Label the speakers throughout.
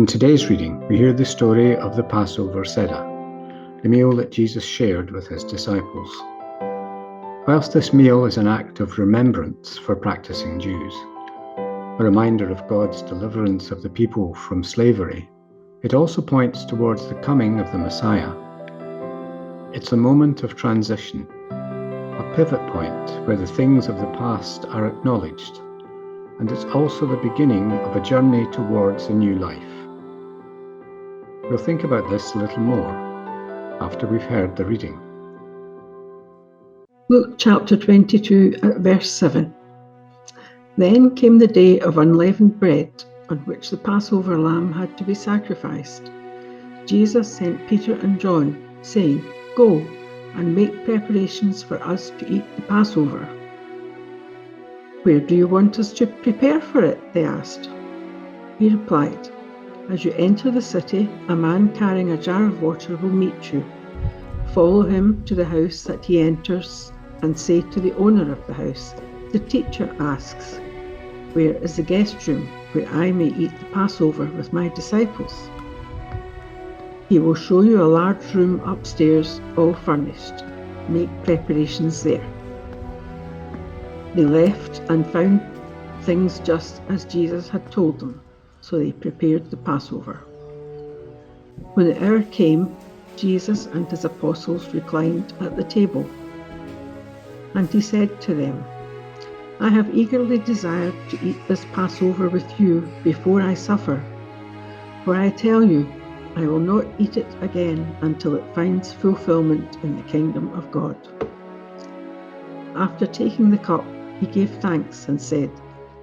Speaker 1: In today's reading, we hear the story of the Passover Seder, the meal that Jesus shared with his disciples. Whilst this meal is an act of remembrance for practicing Jews, a reminder of God's deliverance of the people from slavery, it also points towards the coming of the Messiah. It's a moment of transition, a pivot point where the things of the past are acknowledged, and it's also the beginning of a journey towards a new life. We'll think about this a little more after we've heard the reading.
Speaker 2: Luke chapter 22 at verse 7. Then came the day of unleavened bread, on which the Passover lamb had to be sacrificed. Jesus sent Peter and John, saying, "Go and make preparations for us to eat the Passover." "Where do you want us to prepare for it?" they asked. He replied, "As you enter the city, a man carrying a jar of water will meet you. Follow him to the house that he enters and say to the owner of the house, 'The teacher asks, where is the guest room where I may eat the Passover with my disciples?' He will show you a large room upstairs, all furnished. Make preparations there." They left and found things just as Jesus had told them, so they prepared the Passover. When the hour came, Jesus and his apostles reclined at the table. And he said to them, "I have eagerly desired to eat this Passover with you before I suffer. For I tell you, I will not eat it again until it finds fulfillment in the kingdom of God." After taking the cup, he gave thanks and said,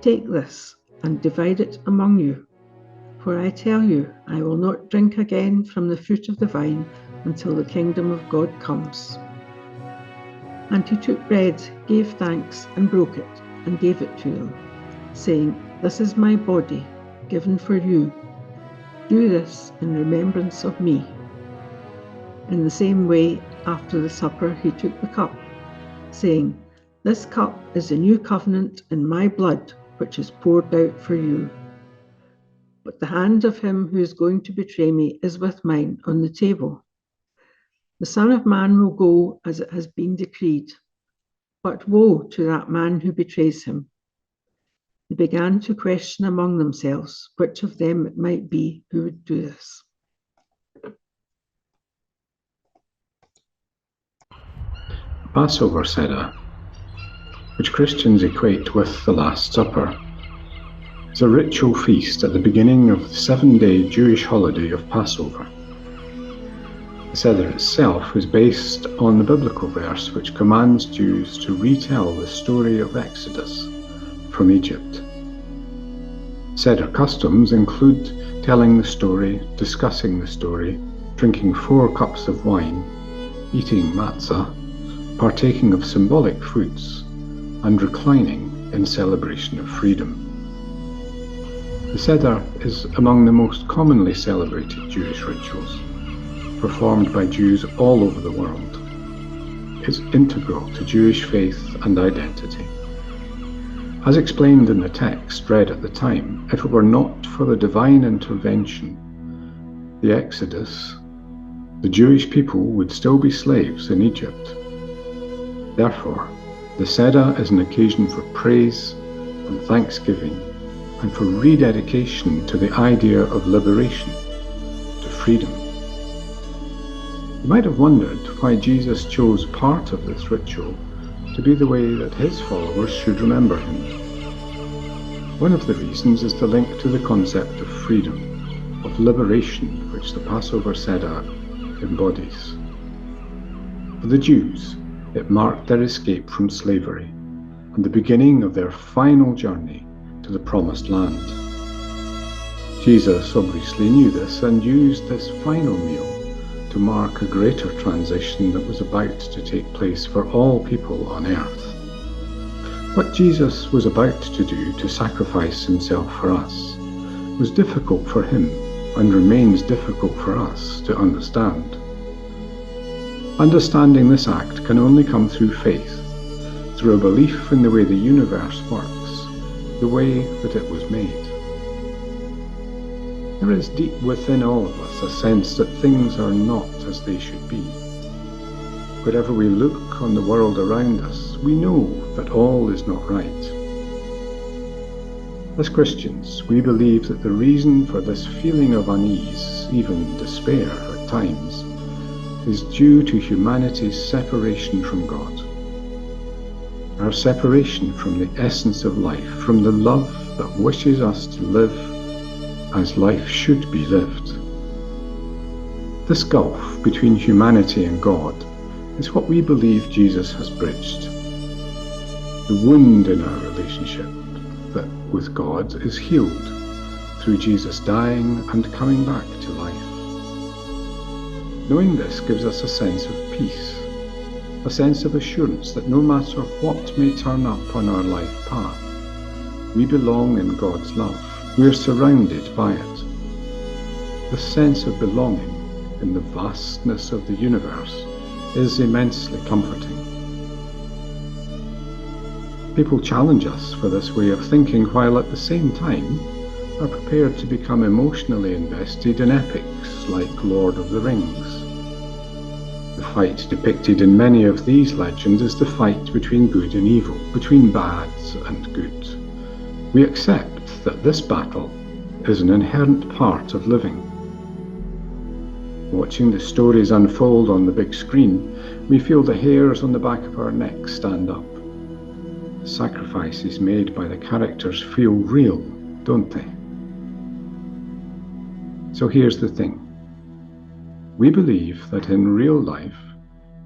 Speaker 2: "Take this and divide it among you. For I tell you, I will not drink again from the fruit of the vine until the kingdom of God comes." And he took bread, gave thanks, and broke it, and gave it to them, saying, "This is my body, given for you. Do this in remembrance of me." In the same way, after the supper, he took the cup, saying, "This cup is the new covenant in my blood, which is poured out for you. But the hand of him who is going to betray me is with mine on the table. The Son of Man will go as it has been decreed, but woe to that man who betrays him." They began to question among themselves which of them it might be who would do this.
Speaker 1: Passover Seder, which Christians equate with the Last Supper, is a ritual feast at the beginning of the 7-day Jewish holiday of Passover. The Seder itself is based on the biblical verse which commands Jews to retell the story of Exodus from Egypt. Seder customs include telling the story, discussing the story, drinking 4 cups of wine, eating matzah, partaking of symbolic foods, and reclining in celebration of freedom. The Seder is among the most commonly celebrated Jewish rituals, performed by Jews all over the world. It's integral to Jewish faith and identity. As explained in the text read at the time, if it were not for the divine intervention, the Exodus, the Jewish people would still be slaves in Egypt. Therefore, the Seder is an occasion for praise and thanksgiving, and for rededication to the idea of liberation, to freedom. You might have wondered why Jesus chose part of this ritual to be the way that his followers should remember him. One of the reasons is the link to the concept of freedom, of liberation, which the Passover Seder embodies. For the Jews, it marked their escape from slavery and the beginning of their final journey to the Promised Land. Jesus obviously knew this and used this final meal to mark a greater transition that was about to take place for all people on earth. What Jesus was about to do, to sacrifice himself for us, was difficult for him and remains difficult for us to understand. Understanding this act can only come through faith, through a belief in the way the universe works, the way that it was made. There is deep within all of us a sense that things are not as they should be. Wherever we look on the world around us, we know that all is not right. As Christians, we believe that the reason for this feeling of unease, even despair at times, is due to humanity's separation from God. Our separation from the essence of life, from the love that wishes us to live as life should be lived. This gulf between humanity and God is what we believe Jesus has bridged. The wound in our relationship with God is healed through Jesus dying and coming back to life. Knowing this gives us a sense of peace, a sense of assurance that no matter what may turn up on our life path, we belong in God's love. We are surrounded by it. The sense of belonging in the vastness of the universe is immensely comforting. People challenge us for this way of thinking, while at the same time are prepared to become emotionally invested in epics like Lord of the Rings. The fight depicted in many of these legends is the fight between good and evil, between bad and good. We accept that this battle is an inherent part of living. Watching the stories unfold on the big screen, we feel the hairs on the back of our neck stand up. The sacrifices made by the characters feel real, don't they? So here's the thing. We believe that in real life,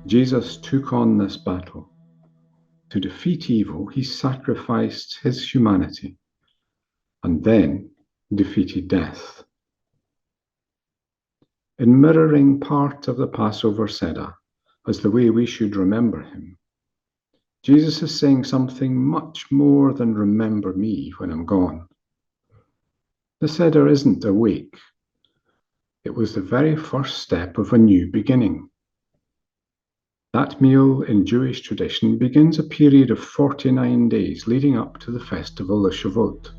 Speaker 1: Jesus took on this battle. To defeat evil, he sacrificed his humanity and then defeated death. In mirroring part of the Passover Seder as the way we should remember him, Jesus is saying something much more than remember me when I'm gone. The Seder isn't a wake. It was the very first step of a new beginning. That meal in Jewish tradition begins a period of 49 days leading up to the festival of Shavuot,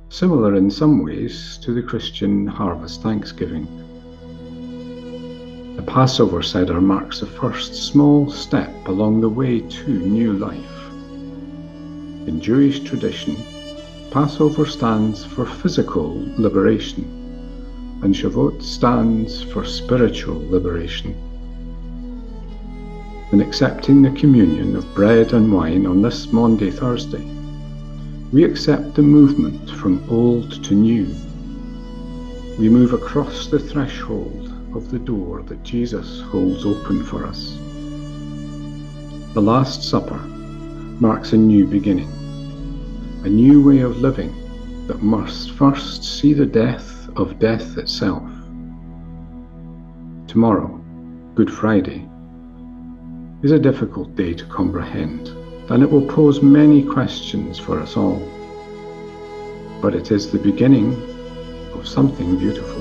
Speaker 1: similar in some ways to the Christian harvest Thanksgiving. The Passover Seder marks the first small step along the way to new life. In Jewish tradition, Passover stands for physical liberation, and Shavuot stands for spiritual liberation. In accepting the communion of bread and wine on this Maundy Thursday, we accept the movement from old to new. We move across the threshold of the door that Jesus holds open for us. The Last Supper marks a new beginning, a new way of living that must first see the death of death itself. Tomorrow, Good Friday, is a difficult day to comprehend, and it will pose many questions for us all. But it is the beginning of something beautiful.